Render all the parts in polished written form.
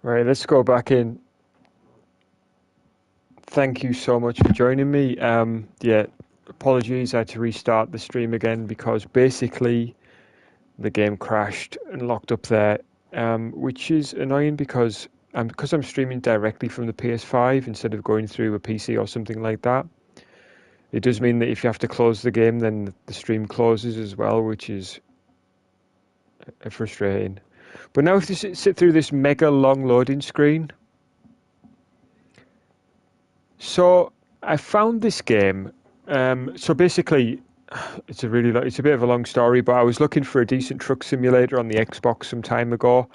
Right, let's go back in. Thank you so much for joining me. Yeah, apologies, I had to restart the stream again because basically the game crashed and locked up there, which is annoying because I'm streaming directly from the PS5 instead of going through a PC or something like that. It does mean that if you have to close the game, then the stream closes as well, which is frustrating. But now if you sit through this mega long loading screen. So I found this game. So basically, it's a bit of a long story, but I was looking for a decent truck simulator on the Xbox some time ago,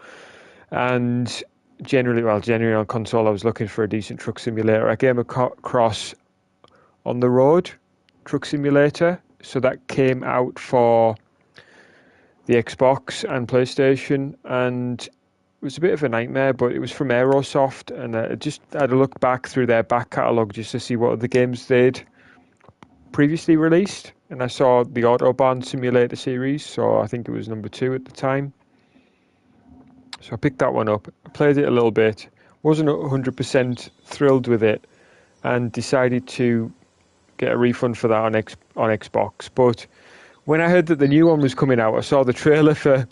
and generally on console, I was looking for a decent truck simulator. I came across On the Road Truck Simulator, so that came out for the Xbox and PlayStation, and it was a bit of a nightmare, but it was from Aerosoft, and I just had a look back through their back catalogue just to see what other games they'd previously released, and I saw the Autobahn Simulator series, so I think it was number 2 at the time. So I picked that one up, played it a little bit, wasn't 100% thrilled with it, and decided to get a refund for that on Xbox. But when I heard that the new one was coming out, I saw the trailer for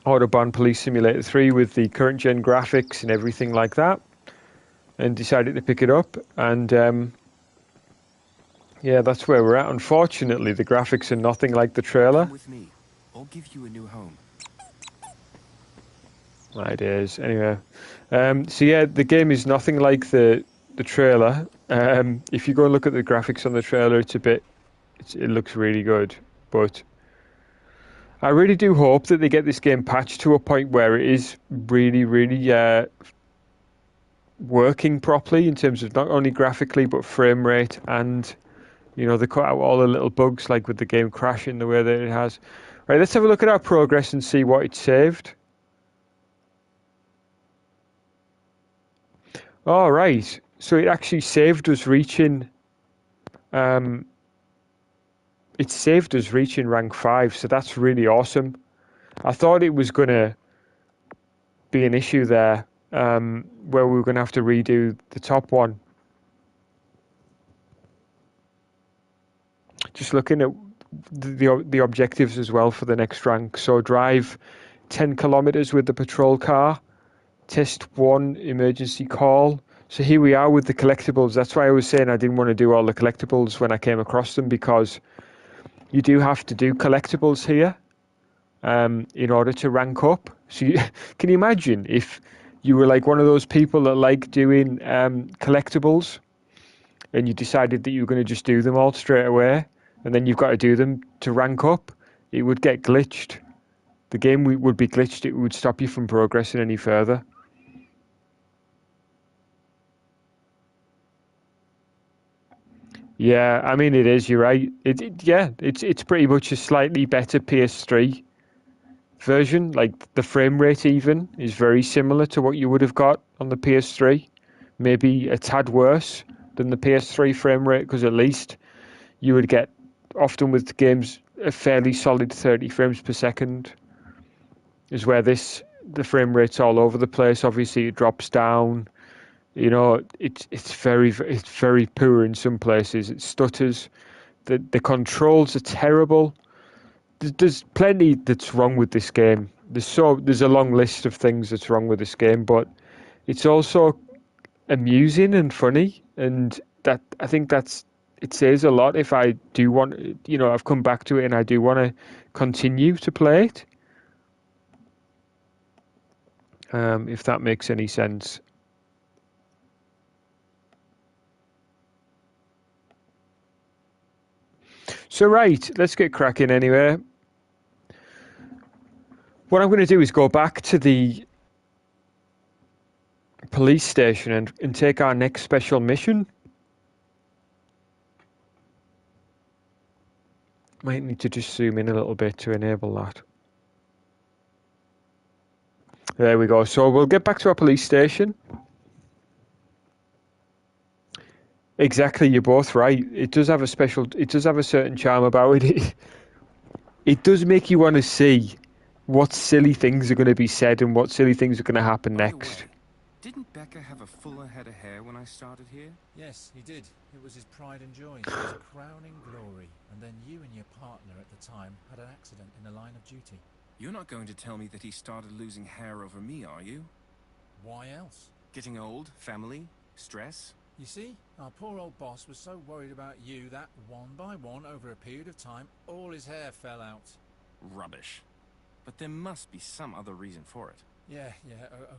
Autobahn Police Simulator 3 with the current gen graphics and everything like that, and decided to pick it up. And yeah, that's where we're at. Unfortunately, the graphics are nothing like the trailer. Come with me. I'll give you a new home. It is. Anyway, so yeah, the game is nothing like the trailer. If you go and look at the graphics on the trailer, it looks really good. But I really do hope that they get this game patched to a point where it is really, really working properly in terms of not only graphically but frame rate, and they cut out all the little bugs like with the game crashing the way that it has. Right, let's have a look at our progress and see what it saved. All right, so it actually saved us reaching. It saved us reaching rank 5, so that's really awesome. I thought it was gonna be an issue there, where we were gonna have to redo the top one. Just looking at the objectives as well for the next rank. So drive 10 kilometers with the patrol car. Test 1 emergency call. So here we are with the collectibles. That's why I was saying I didn't want to do all the collectibles when I came across them, because you do have to do collectibles here in order to rank up. So can you imagine if you were like one of those people that like doing collectibles, and you decided that you were going to just do them all straight away, and then you've got to do them to rank up? It would get glitched. The game would be glitched. It would stop you from progressing any further. Yeah, I mean it is. You're right. It's pretty much a slightly better PS3 version. Like the frame rate even is very similar to what you would have got on the PS3. Maybe a tad worse than the PS3 frame rate, because at least you would get, often with games, a fairly solid 30 frames per second. Is where the frame rate's all over the place. Obviously, it drops down. It's very poor in some places. It stutters. The controls are terrible. There's plenty that's wrong with this game. There's a long list of things that's wrong with this game, but it's also amusing and funny, and that I think it says a lot. If I do want, I've come back to it and I do want to continue to play it. If that makes any sense. So right, let's get cracking anyway. What I'm going to do is go back to the police station and take our next special mission. Might need to just zoom in a little bit to enable that. There we go. So we'll get back to our police station. Exactly, you're both right. It does have a certain charm about it. It does make you want to see what silly things are going to be said and what silly things are going to happen By the next. way, didn't Becca have a fuller head of hair when I started here? Yes, he did. It was his pride and joy, his crowning glory. And then you and your partner at the time had an accident in the line of duty. You're not going to tell me that he started losing hair over me, are you? Why else? Getting old, family, stress? You see, our poor old boss was so worried about you that, one by one, over a period of time, all his hair fell out. Rubbish. But there must be some other reason for it. Yeah,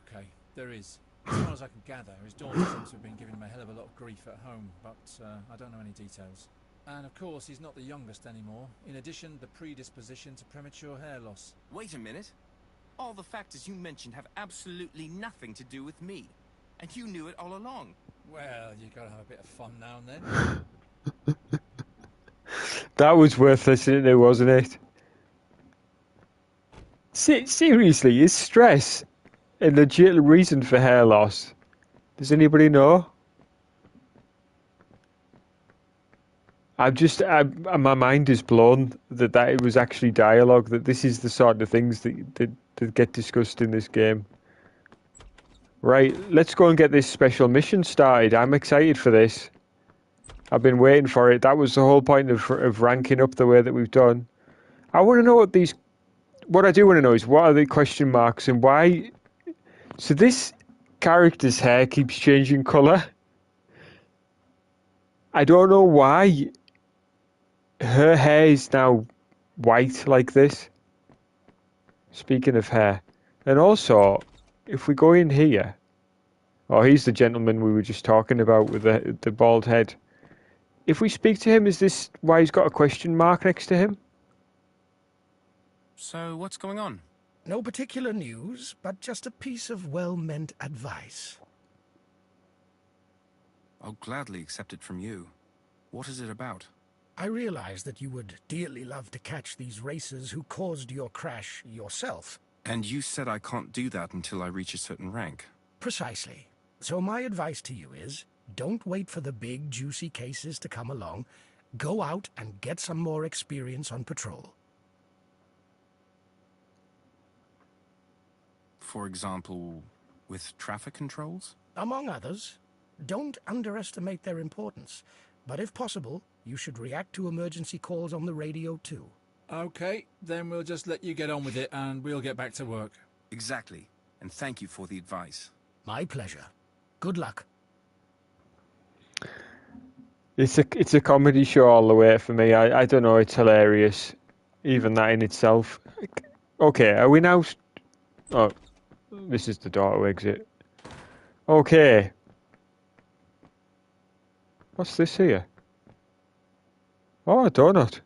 okay, there is. As far as I can gather, his daughter seems to have been giving him a hell of a lot of grief at home, but I don't know any details. And of course, he's not the youngest anymore. In addition, the predisposition to premature hair loss. Wait a minute. All the factors you mentioned have absolutely nothing to do with me. And you knew it all along. Well, you gotta have a bit of fun now and then. That was worth listening to, wasn't it? Seriously, is stress a legit reason for hair loss? Does anybody know? My mind is blown that it was actually dialogue, that this is the sort of things that get discussed in this game. Right, let's go and get this special mission started. I'm excited for this. I've been waiting for it. That was the whole point of ranking up the way that we've done. I want to know what I do want to know is what are the question marks and why. So this character's hair keeps changing colour. I don't know why her hair is now white like this. Speaking of hair. And also, if we go in here, he's the gentleman we were just talking about with the bald head. If we speak to him, is this why he's got a question mark next to him? So, what's going on? No particular news, but just a piece of well-meant advice. I'll gladly accept it from you. What is it about? I realize that you would dearly love to catch these racers who caused your crash yourself. And you said I can't do that until I reach a certain rank. Precisely. So my advice to you is, don't wait for the big, juicy cases to come along. Go out and get some more experience on patrol. For example, with traffic controls? Among others. Don't underestimate their importance. But if possible, you should react to emergency calls on the radio too. Okay, then we'll just let you get on with it and we'll get back to work. Exactly. And thank you for the advice. My pleasure. Good luck. It's a comedy show all the way for me. I don't know, it's hilarious. Even that in itself. Okay, are we now... Oh, this is the door to exit. Okay. What's this here? Oh, a donut.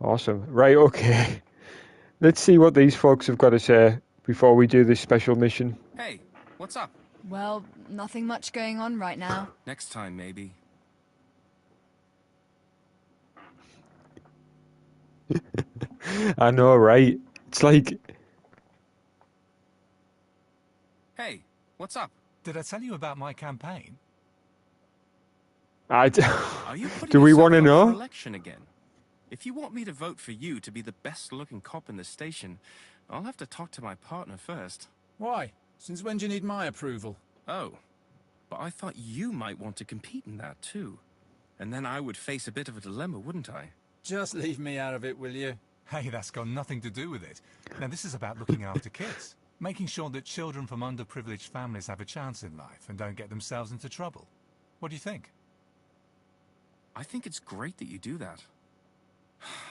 Awesome. Right, okay. Let's see what these folks have got to say before we do this special mission. Hey, what's up? Well, nothing much going on right now. Next time, maybe. I know, right? It's like... Hey, what's up? Did I tell you about my campaign? Are you putting Do we yourself want to up know? for election again? If you want me to vote for you to be the best-looking cop in the station, I'll have to talk to my partner first. Why? Since when do you need my approval? Oh, but I thought you might want to compete in that too. And then I would face a bit of a dilemma, wouldn't I? Just leave me out of it, will you? Hey, that's got nothing to do with it. Now, this is about looking after kids. Making sure that children from underprivileged families have a chance in life and don't get themselves into trouble. What do you think? I think it's great that you do that.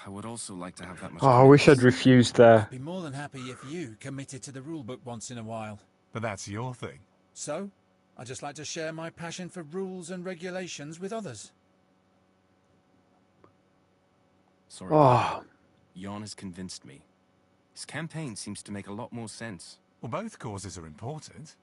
I would also like to have that much... Oh, I wish I'd refused there. Be more than happy if you committed to the rulebook once in a while. But that's your thing. So, I just like to share my passion for rules and regulations with others. Sorry. Oh, Jan has convinced me. His campaign seems to make a lot more sense. Well, both causes are important.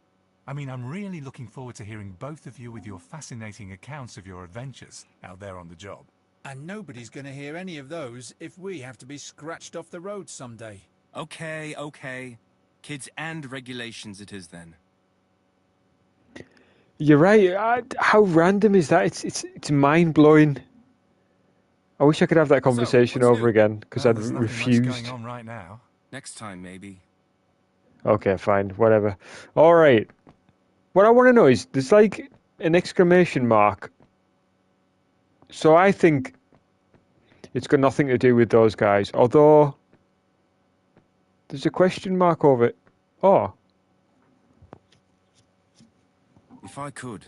I mean, I'm really looking forward to hearing both of you with your fascinating accounts of your adventures out there on the job. And nobody's going to hear any of those if we have to be scratched off the road someday. Okay. Kids and regulations it is then. you're right. How random is that? It's mind-blowing. I wish I could have that So, conversation what's over new? again, because Well, I'd there's nothing much refused. going on right now. Next time, maybe. Okay, fine, whatever. All right. What I want to know is, there's like an exclamation mark. So I think it's got nothing to do with those guys. Although, there's a question mark over it. Oh, If I could,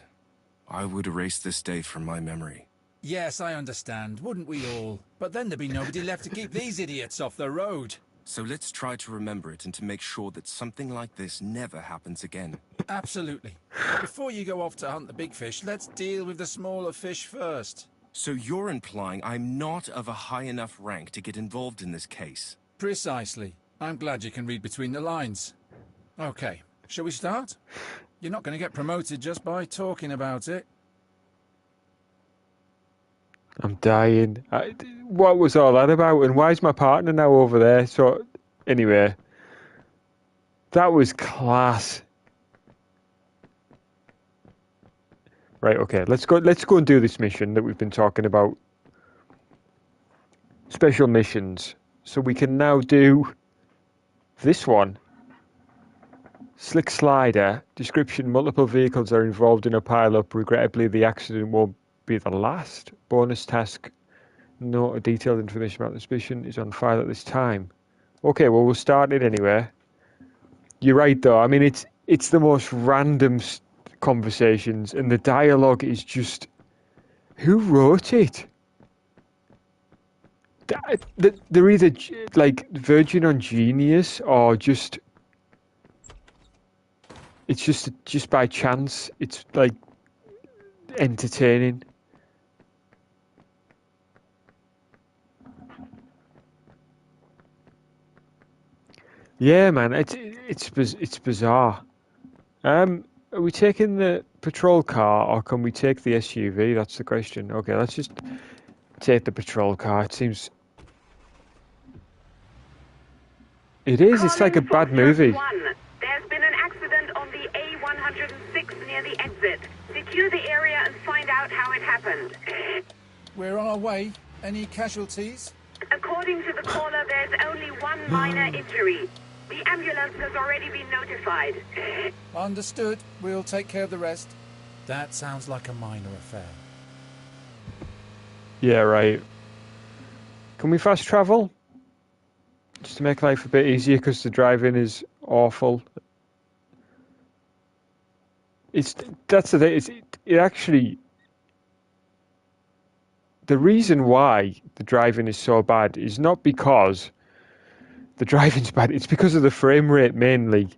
I would erase this day from my memory. Yes, I understand. Wouldn't we all? But then there'd be nobody left to keep these idiots off the road. So let's try to remember it and to make sure that something like this never happens again. Absolutely. But before you go off to hunt the big fish, let's deal with the smaller fish first. So you're implying I'm not of a high enough rank to get involved in this case? Precisely. I'm glad you can read between the lines. Okay, shall we start? You're not going to get promoted just by talking about it. I'm dying. What was all that about? And why is my partner now over there? So, anyway, that was class. Right, okay, let's go and do this mission that we've been talking about. Special missions. So we can now do this one. Slick slider. Description: multiple vehicles are involved in a pile-up. Regrettably, the accident won't be the last. Bonus task: no detailed information about this mission is on file at this time. Okay, well, we'll start it anyway. You're right, though. I mean, it's the most random conversations, and the dialogue is just... Who wrote it? They're either like verging on genius or just... It's just by chance. It's like entertaining. Yeah, man, it's bizarre. Are we taking the patrol car or can we take the SUV? That's the question. Okay, let's just take the patrol car. It seems... It is. It's like a bad movie. There's been an accident on the A106 near the exit. Secure the area and find out how it happened. We're on our way. Any casualties? According to the caller, there's only one minor injury. The ambulance has already been notified. Understood. We'll take care of the rest. That sounds like a minor affair. Yeah, right. Can we fast travel? Just to make life a bit easier because the driving is awful. That's the thing. It actually... The reason why the driving is so bad is not because the driving's bad. It's because of the frame rate mainly.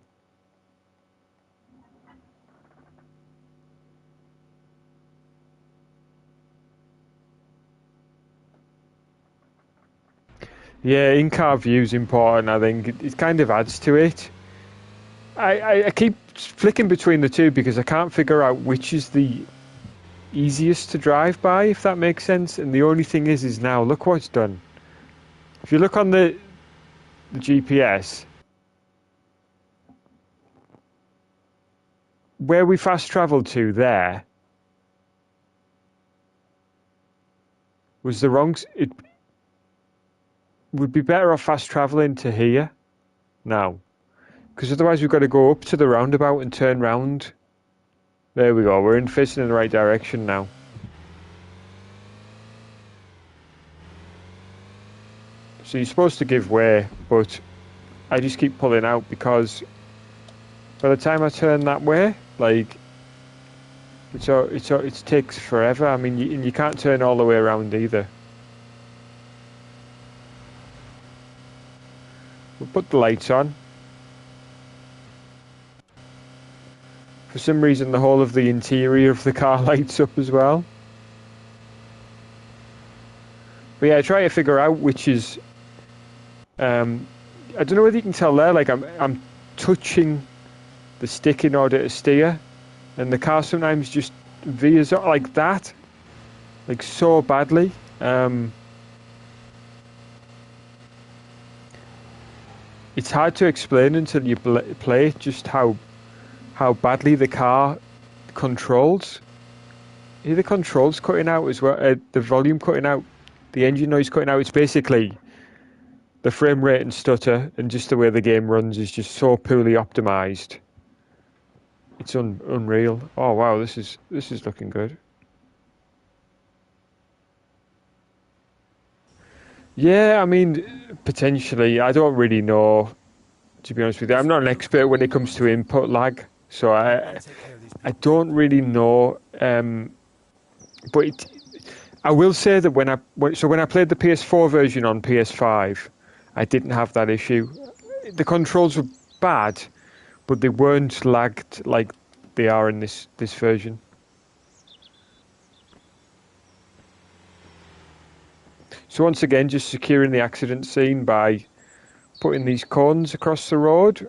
Yeah, in-car view is important, I think. It kind of adds to it. I keep flicking between the two because I can't figure out which is the easiest to drive by, if that makes sense. And the only thing is now, look what it's done. If you look on the GPS, where we fast traveled to there was the wrong... It would be better off fast travelling to here now. Because otherwise we've got to go up to the roundabout and turn round. There we go, we're facing in the right direction now. So you're supposed to give way, but I just keep pulling out because by the time I turn that way, like, it takes forever. I mean, you can't turn all the way around either. We'll put the lights on. For some reason, the whole of the interior of the car lights up as well. But yeah, I try to figure out which is... I don't know whether you can tell there, like I'm touching the stick in order to steer, and the car sometimes just veers out like that, like so badly. It's hard to explain until you play it, just how badly the car controls. Hear the controls cutting out as well, the volume cutting out the engine noise cutting out. It's basically the frame rate and stutter, and just the way the game runs is just so poorly optimized. It's unreal. Oh wow, this is looking good. Yeah, I mean, potentially. I don't really know, to be honest with you. I'm not an expert when it comes to input lag, so I don't really know. But I will say that when I played the PS4 version on PS5, I didn't have that issue. The controls were bad, but they weren't lagged like they are in this version. So once again, just securing the accident scene by putting these cones across the road.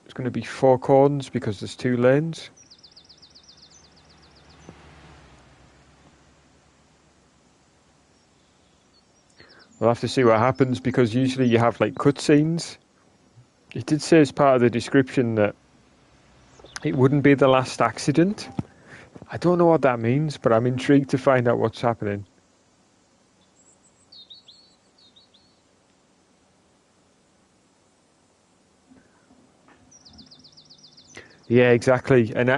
It's going to be 4 cones because there's 2 lanes. We'll have to see what happens because usually you have like cutscenes. It did say as part of the description that it wouldn't be the last accident. I don't know what that means, but I'm intrigued to find out what's happening. Yeah, exactly. And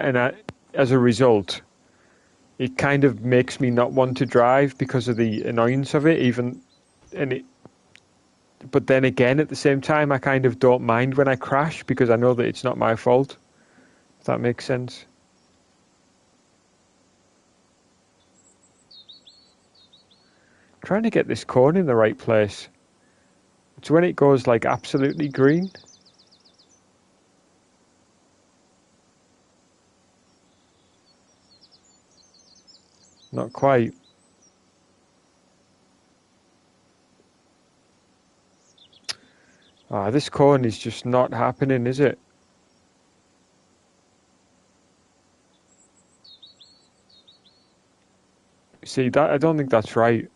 as a result, it kind of makes me not want to drive because of the annoyance of it. But then again, at the same time, I kind of don't mind when I crash because I know that it's not my fault. If that makes sense. Trying to get this cone in the right place. It's when it goes like absolutely green. Not quite. Ah, this cone is just not happening, is it? See, that I don't think that's right.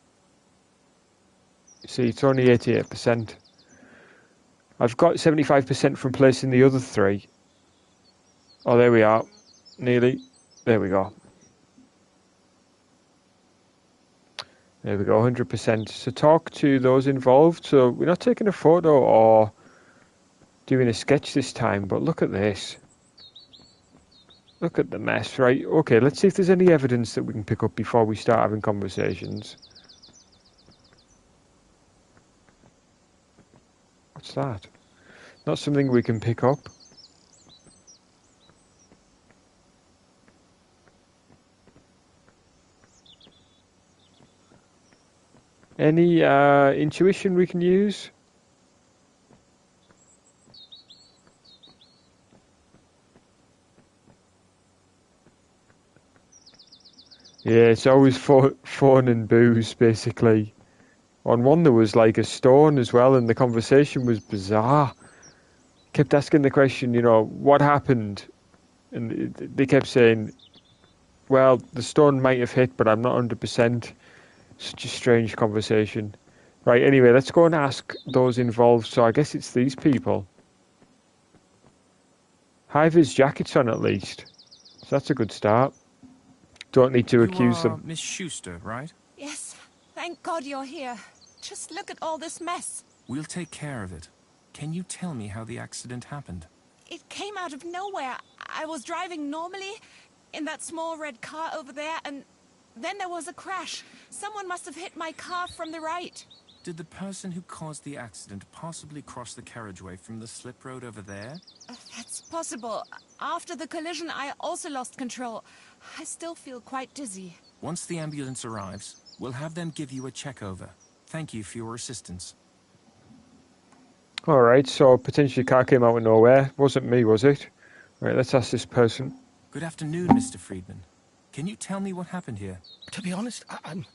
See, it's only 88%. I've got 75% from placing the other 3. Oh, there we are. Nearly. There we go. There we go, 100%. So talk to those involved. So we're not taking a photo or doing a sketch this time, but look at this. Look at the mess, right? Okay, let's see if there's any evidence that we can pick up before we start having conversations. What's that? Not something we can pick up. Any intuition we can use? Yeah, it's always phone and booze, basically. On one there was like a stone as well, and the conversation was bizarre. Kept asking the question, what happened? And they kept saying, well, the stone might have hit, but I'm not 100%. Such a strange conversation. Right, anyway, let's go and ask those involved. So I guess it's these people. High-vis jackets on at least. So that's a good start. Don't need to accuse them. Miss Schuster, right? Yes. Thank God you're here. Just look at all this mess. We'll take care of it. Can you tell me how the accident happened? It came out of nowhere. I was driving normally in that small red car over there, and then there was a crash. Someone must have hit my car from the right. Did the person who caused the accident possibly cross the carriageway from the slip road over there? That's possible. After the collision, I also lost control. I still feel quite dizzy. Once the ambulance arrives, we'll have them give you a check-over. Thank you for your assistance. Alright, so potentially car came out of nowhere. Wasn't me, was it? Right, let's ask this person. Good afternoon, Mr. Friedman. Can you tell me what happened here? To be honest, I'm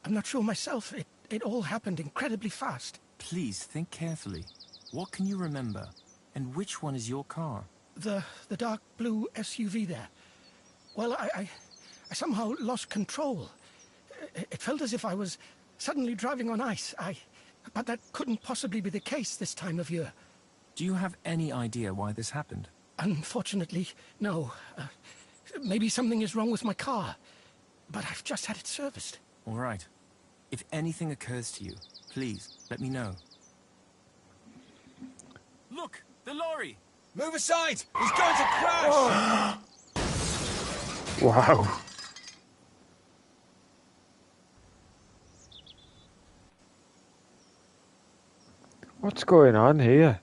not sure myself. It all happened incredibly fast. Please think carefully. What can you remember? And which one is your car? The dark blue SUV there. Well, I somehow lost control. It felt as if I was suddenly driving on ice. But that couldn't possibly be the case this time of year. Do you have any idea why this happened? Unfortunately, no. Maybe something is wrong with my car. But I've just had it serviced. All right. If anything occurs to you, please let me know. Look, the lorry! Move aside! He's going to crash! Wow. What's going on here?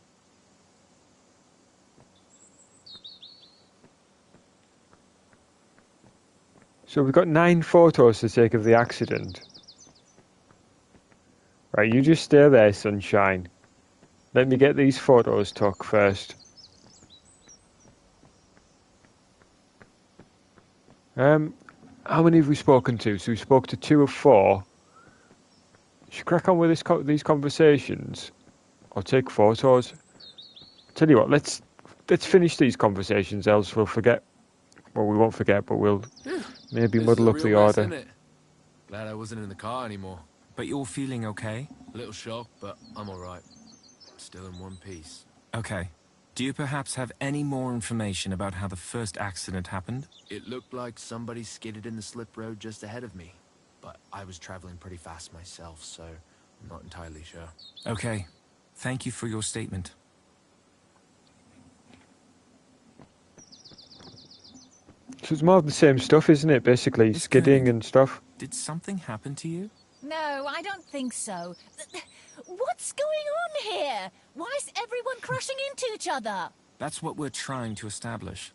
So we've got 9 photos to take of the accident. Right, you just stay there, sunshine. Let me get these photos took first. How many have we spoken to? So we spoke to 2 of 4. Should crack on with these conversations, or take photos. Tell you what, let's finish these conversations, else we'll forget. Well, we won't forget, but we'll maybe muddle up the order. Isn't it? Glad I wasn't in the car anymore. But you're feeling okay? A little shocked, but I'm alright. Still in one piece. Okay. Do you perhaps have any more information about how the first accident happened? It looked like somebody skidded in the slip road just ahead of me. But I was traveling pretty fast myself, so I'm not entirely sure. Okay. Thank you for your statement. So it's more of the same stuff, isn't it? Basically, Miss skidding Koenig, and stuff. Did something happen to you? No, I don't think so. What's going on here? Why is everyone crashing into each other? That's what we're trying to establish.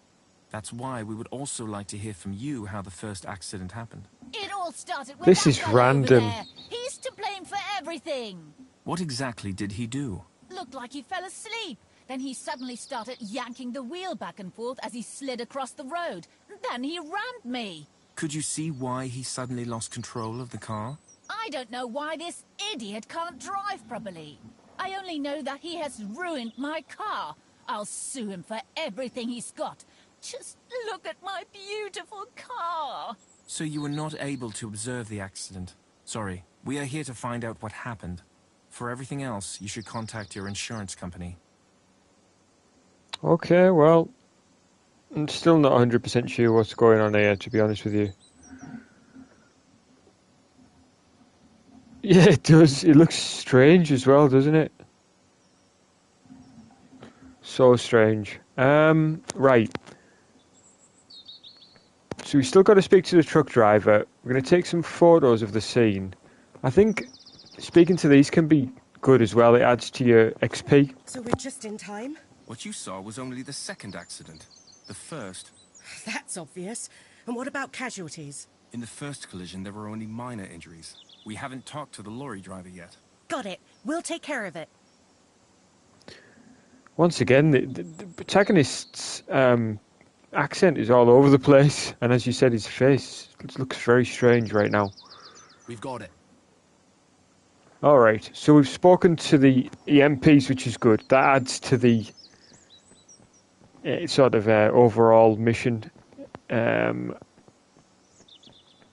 That's why we would also like to hear from you how the first accident happened. It all started with This that is guy over random. there. He's to blame for everything. What exactly did he do? Looked like he fell asleep. Then he suddenly started yanking the wheel back and forth as he slid across the road. Then he rammed me. Could you see why he suddenly lost control of the car? I don't know why this idiot can't drive properly. I only know that he has ruined my car. I'll sue him for everything he's got. Just look at my beautiful car. So you were not able to observe the accident. Sorry, we are here to find out what happened. For everything else, you should contact your insurance company. Okay, well, I'm still not 100% sure what's going on here, to be honest with you. Yeah, it does. It looks strange as well, doesn't it? So strange. Right. So we still got to speak to the truck driver. We're going to take some photos of the scene. I think speaking to these can be good as well. It adds to your XP. So we're just in time? What you saw was only the second accident. The first. That's obvious. And what about casualties? In the first collision, there were only minor injuries. We haven't talked to the lorry driver yet. Got it. We'll take care of it. Once again, the protagonist's accent is all over the place. And as you said, his face looks very strange right now. We've got it. All right. So we've spoken to the EMPs, which is good. That adds to the sort of overall mission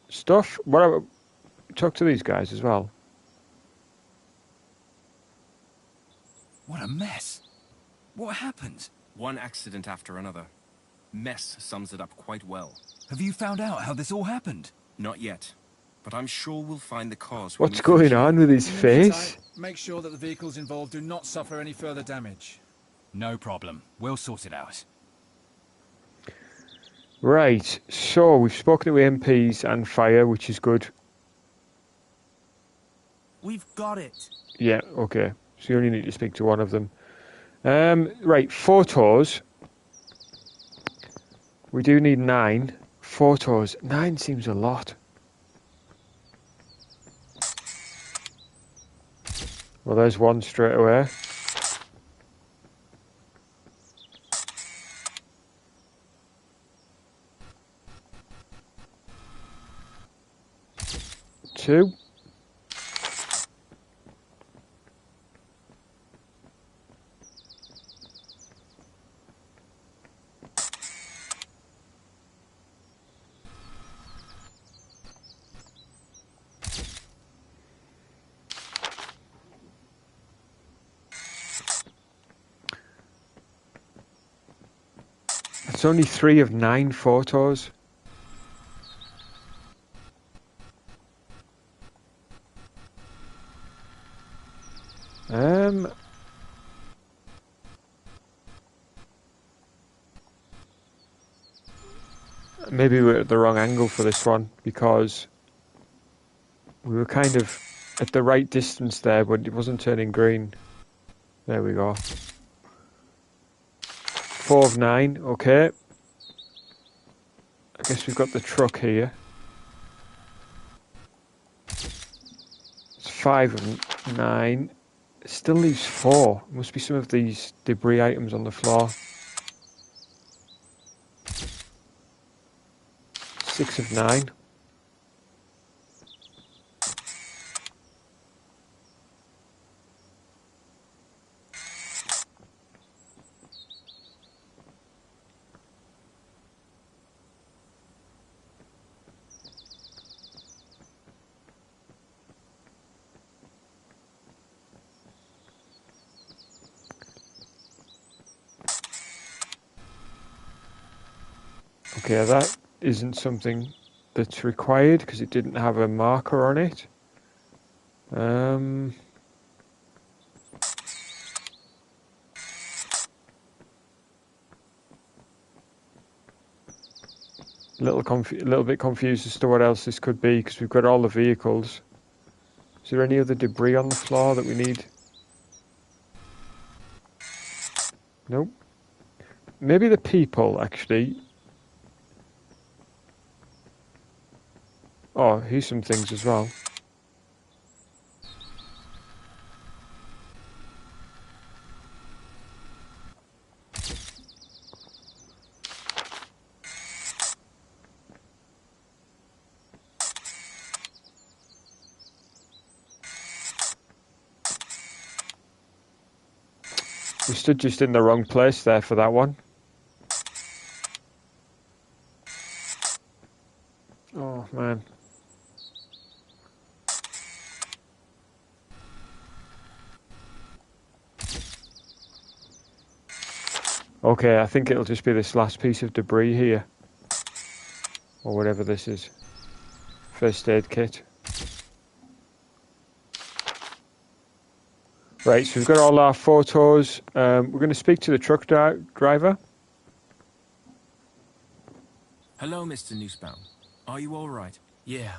stuff. What about talk to these guys as well? What a mess. What happened? One accident after another. Mess sums it up quite well. Have you found out how this all happened? Not yet, but I'm sure we'll find the cause. What's going on with his face? Make sure that the vehicles involved do not suffer any further damage. No problem. We'll sort it out. Right, so we've spoken to EMPs and fire, which is good. We've got it. Yeah, okay. So you only need to speak to one of them. Right, photos. We do need 9 photos. 9 seems a lot. Well, there's one straight away. Two. It's only 3 of 9 photos. maybe we're at the wrong angle for this one because we were kind of at the right distance there, but it wasn't turning green. There we go. 4 of 9, okay. I guess we've got the truck here. It's 5 of 9. It still leaves 4. Must be some of these debris items on the floor. 6 of 9. Okay, that isn't something that's required because it didn't have a marker on it. A little bit confused as to what else this could be because we've got all the vehicles. Is there any other debris on the floor that we need? Nope. Maybe the people, actually. Oh, here's some things as well. We stood just in the wrong place there for that one. Oh, man. Okay, I think it'll just be this last piece of debris here. Or whatever this is. First aid kit. Right, so we've got all our photos. We're going to speak to the truck driver. Hello, Mr. Nussbaum. Are you all right? Yeah.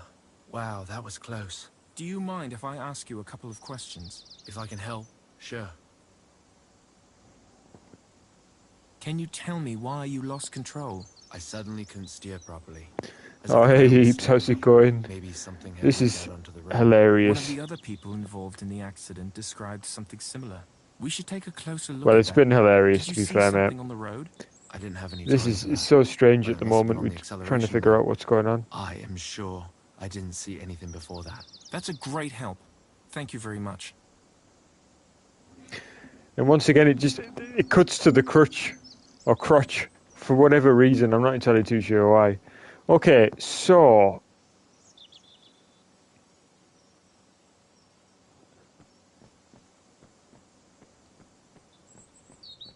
Wow, that was close. Do you mind if I ask you a couple of questions? If I can help, sure. Can you tell me why you lost control? I suddenly couldn't steer properly. Oh, hey, Heaps, how's it going? Maybe something This is onto the road. hilarious. One of the other people involved in the accident described something similar. We should take a closer look. Well, it's been hilarious, to be fair, mate. On the road? I didn't have any This time is for that. so strange at the But it must have moment. been on We're the trying to acceleration figure bar. out what's going on. I am sure I didn't see anything before that. That's a great help. Thank you very much. And once again, it cuts to the crutch, or crotch, for whatever reason. I'm not entirely too sure why. Okay, so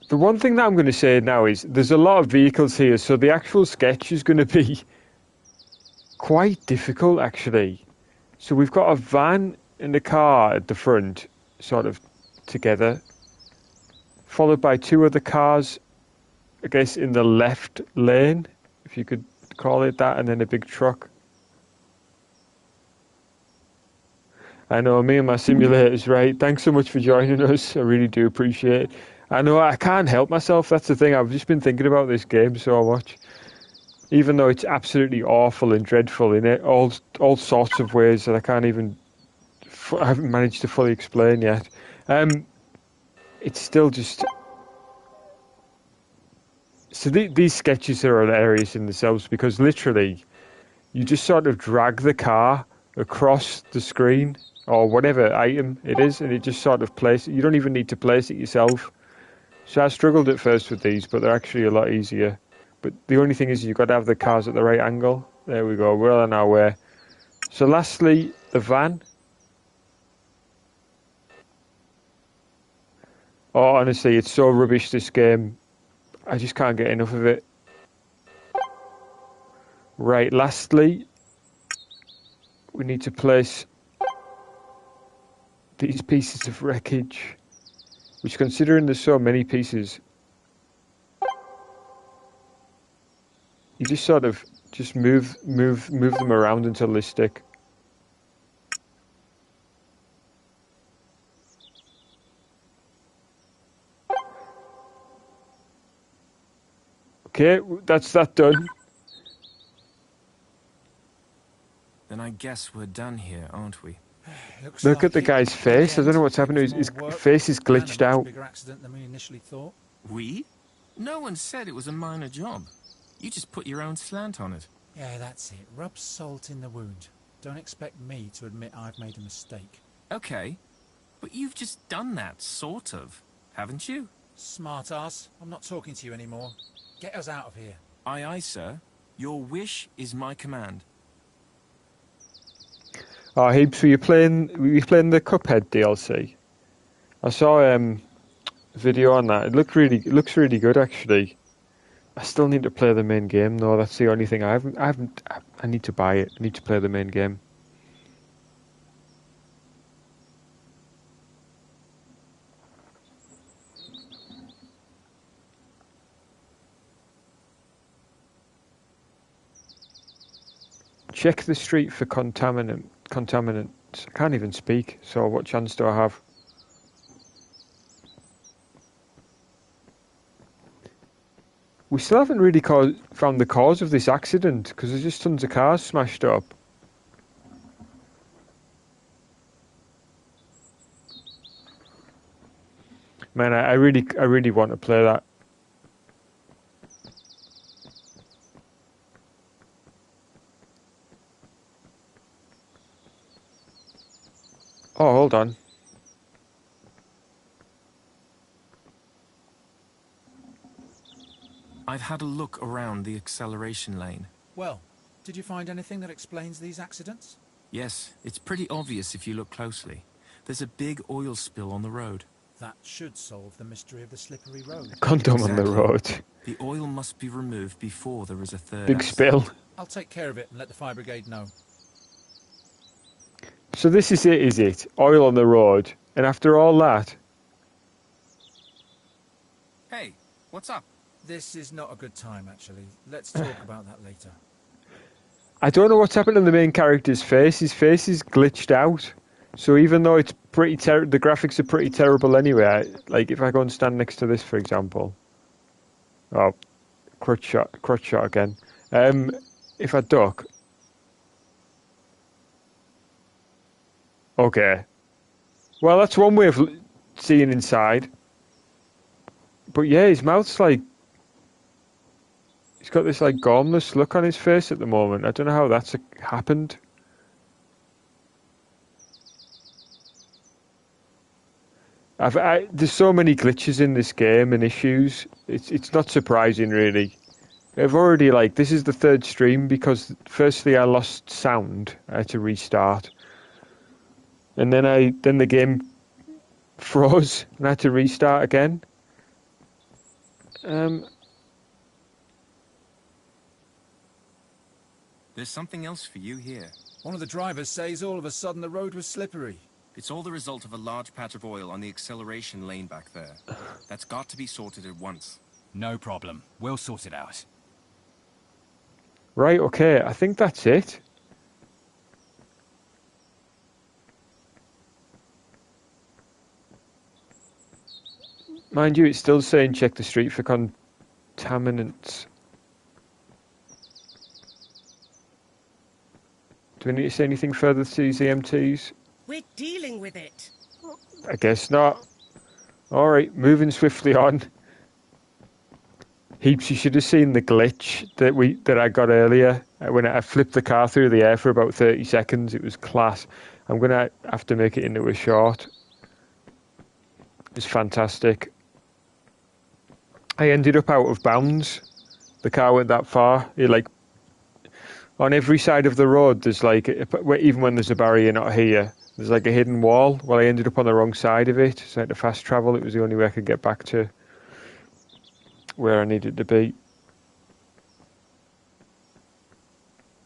the one thing that I'm going to say now is there's a lot of vehicles here, so the actual sketch is going to be quite difficult, actually. So we've got a van and a car at the front, sort of together, followed by 2 other cars, I guess, in the left lane, if you could call it that, and then a big truck. I know, me and my simulators, right? Thanks so much for joining us. I really do appreciate it. I know, I can't help myself. That's the thing. I've just been thinking about this game so much. Even though it's absolutely awful and dreadful in it, all sorts of ways that I can't even... I haven't managed to fully explain yet. It's still just... So these sketches are hilarious in themselves because literally you just sort of drag the car across the screen or whatever item it is and it just sort of places it. You don't even need to place it yourself. So I struggled at first with these, but they're actually a lot easier. But the only thing is you've got to have the cars at the right angle. There we go, we're on our way. So lastly, the van. Oh, honestly, it's so rubbish, this game. I just can't get enough of it. Right, lastly, we need to place these pieces of wreckage, which, considering there's so many pieces, you just sort of Just move them around until they stick. Okay, that's that done. Then I guess we're done here, aren't we? Look at the guy's face. I don't know what's happening. His face is glitched out. Bigger accident than we initially thought. We? No one said it was a minor job. You just put your own slant on it. Yeah, that's it. Rub salt in the wound. Don't expect me to admit I've made a mistake. Okay, but you've just done that, sort of, haven't you? Smart ass. I'm not talking to you anymore. Get us out of here. Aye, aye, sir. Your wish is my command. Oh, Heaps, were you playing the Cuphead DLC? I saw a video on that. It looks really good actually. I still need to play the main game though. That's the only thing I need to buy it. I need to play the main game. Check the street for contaminants. I can't even speak, so what chance do I have? We still haven't really found the cause of this accident, because there's just tons of cars smashed up. Man, I really want to play that. Oh, hold on. I've had a look around the acceleration lane. Well, did you find anything that explains these accidents? Yes, it's pretty obvious if you look closely. There's a big oil spill on the road. That should solve the mystery of the slippery road. Condom on the road. The oil must be removed before there is a third Big accident. spill. I'll take care of it and let the fire brigade know. So this is it, is it? Oil on the road. And after all that... Hey, what's up? This is not a good time, actually. Let's talk about that later. I don't know what's happened to the main character's face. His face is glitched out. So even though it's pretty the graphics are pretty terrible anyway, like if I go and stand next to this, for example. Oh, crutch shot again. If I duck... Okay. Well, that's one way of seeing inside. But yeah, his mouth's like... He's got this like gormless look on his face at the moment. I don't know how that's happened. There's so many glitches in this game and issues. It's not surprising really. I've already this is the third stream because firstly I lost sound. I had to restart. And then the game froze and I had to restart again. There's something else for you here. One of the drivers says all of a sudden the road was slippery. It's all the result of a large patch of oil on the acceleration lane back there. That's got to be sorted at once. No problem. We'll sort it out. Right, okay, I think that's it. Mind you, it's still saying check the street for contaminants. Do we need to say anything further to these EMTs? We're dealing with it. I guess not. Alright, moving swiftly on. Heaps, you should have seen the glitch that I got earlier. When I flipped the car through the air for about 30 seconds. It was class. I'm going to have to make it into a short. It's fantastic. I ended up out of bounds. The car went that far. On every side of the road, there's even when there's a barrier not here, there's a hidden wall. Well, I ended up on the wrong side of it, so I had to fast travel. It was the only way I could get back to where I needed to be.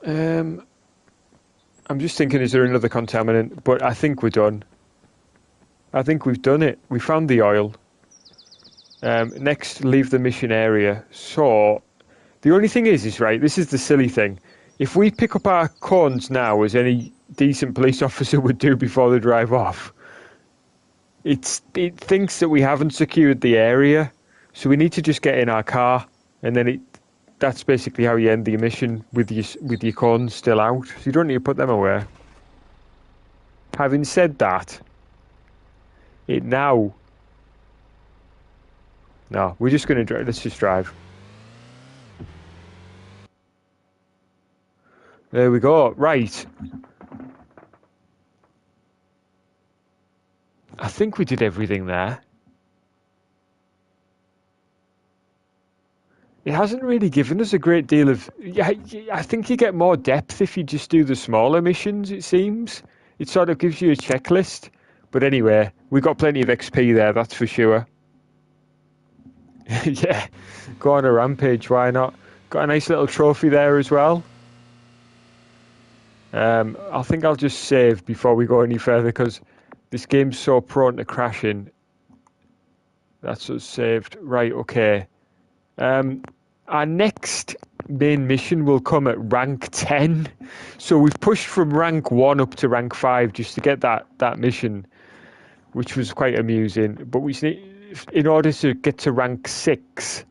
I'm just thinking, is there another contaminant? But I think we're done. I think we've done it. We found the oil. Next, leave the mission area. So, The only thing is right, this is the silly thing. If we pick up our cones now, as any decent police officer would do before they drive off, it thinks that we haven't secured the area, so we need to just get in our car, and then that's basically how you end the mission with your cones still out. So you don't need to put them away. Having said that, no, we're just going to drive. Let's just drive. There we go. Right. I think we did everything there. It hasn't really given us a great deal of... Yeah, I think you get more depth if you just do the smaller missions, it seems. It sort of gives you a checklist. But anyway, we got plenty of XP there, that's for sure. Yeah, go on a rampage, why not? Got a nice little trophy there as well. I think I'll just save before we go any further, because this game's so prone to crashing. That's us saved. Right, okay. Our next main mission will come at rank 10. So we've pushed from rank 1 up to rank 5 just to get that mission, which was quite amusing. But in order to get to rank 6,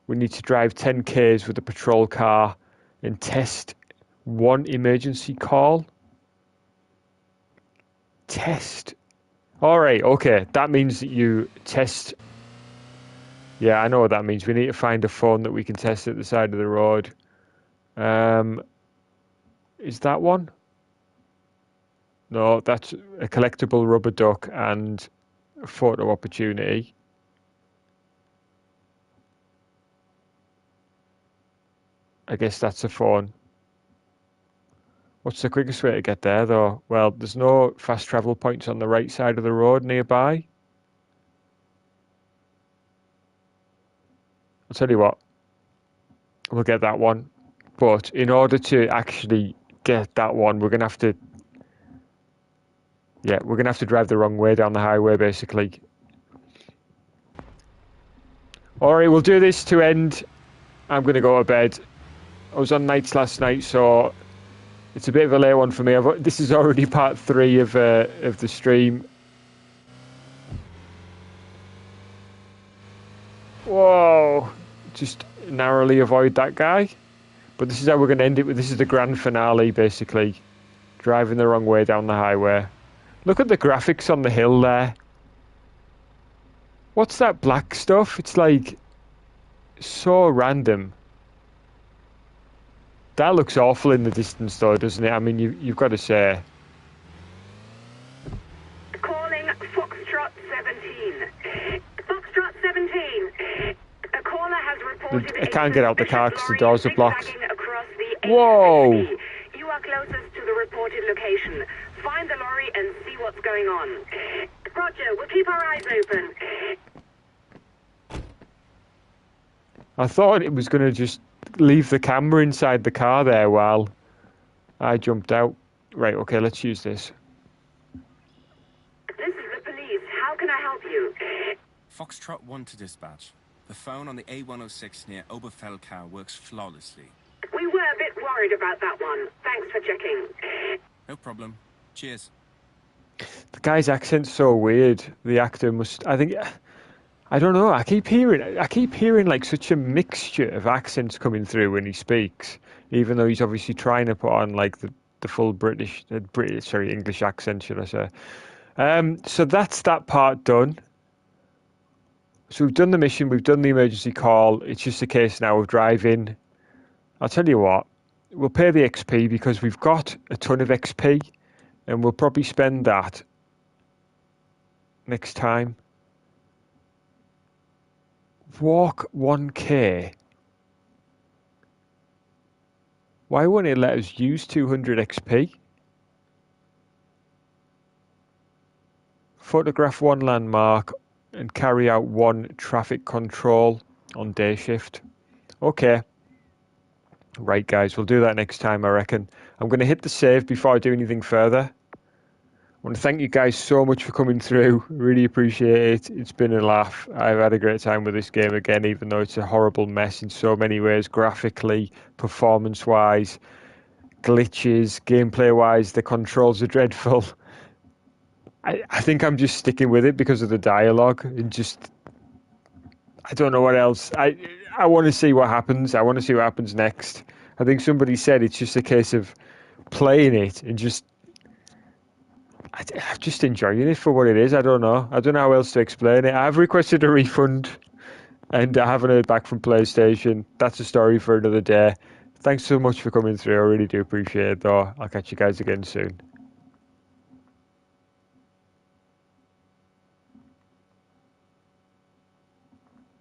we need to drive 10 Ks with a patrol car and test 1 emergency call. Test. All right, okay. That means that you test... Yeah, I know what that means. We need to find a phone that we can test at the side of the road. Is that one? No, that's a collectible rubber duck and a photo opportunity. I guess that's a phone. What's the quickest way to get there, though? Well, there's no fast travel points on the right side of the road nearby. I'll tell you what, we'll get that one. But in order to actually get that one, we're going to have to... Yeah, we're going to have to drive the wrong way down the highway, basically. Alright, we'll do this to end. I'm going to go to bed. I was on nights last night, so it's a bit of a late one for me. This is already part 3 of the stream. Whoa! Just narrowly avoid that guy. But this is how we're going to end it. This is the grand finale, basically. Driving the wrong way down the highway. Look at the graphics on the hill there. What's that black stuff? It's like so random. That looks awful in the distance, though, doesn't it? I mean, you've got to say. Calling Foxtrot 17. Foxtrot 17. A caller has reported I can't get out the car because the doors are blocked. The Whoa! You are closest to the reported location. Find the lorry and see what's going on. Roger, we'll keep our eyes open. I thought it was going to just leave the camera inside the car there while I jumped out. Right, okay, let's use this. This is the police. How can I help you? Foxtrot 1 to dispatch. The phone on the A106 near Oberfeldkau works flawlessly. We were a bit worried about that one. Thanks for checking. No problem. Cheers. The guy's accent's so weird. The actor must... I don't know. I keep hearing like such a mixture of accents coming through when he speaks, even though he's obviously trying to put on like the full English accent, should I say. So that's that part done. So we've done the mission, we've done the emergency call. It's just a case now of driving. I'll tell you what, we'll pay the XP because we've got a ton of XP, and we'll probably spend that next time. Walk 1k. Why won't it let us use 200 XP? Photograph 1 landmark and carry out 1 traffic control on day shift. Okay. Right, guys, we'll do that next time, I reckon. I'm going to hit the save before I do anything further. want to thank you guys so much for coming through. Really appreciate it. It's been a laugh. I've had a great time with this game again, even though it's a horrible mess in so many ways, graphically, performance-wise, glitches, gameplay-wise. The controls are dreadful. I think I'm just sticking with it because of the dialogue and just I don't know what else. I want to see what happens. I want to see what happens next. I think somebody said it's just a case of playing it and just enjoying it for what it is. I don't know. I don't know how else to explain it. I've requested a refund and I haven't heard back from PlayStation. That's a story for another day. Thanks so much for coming through. I really do appreciate it, though. I'll catch you guys again soon.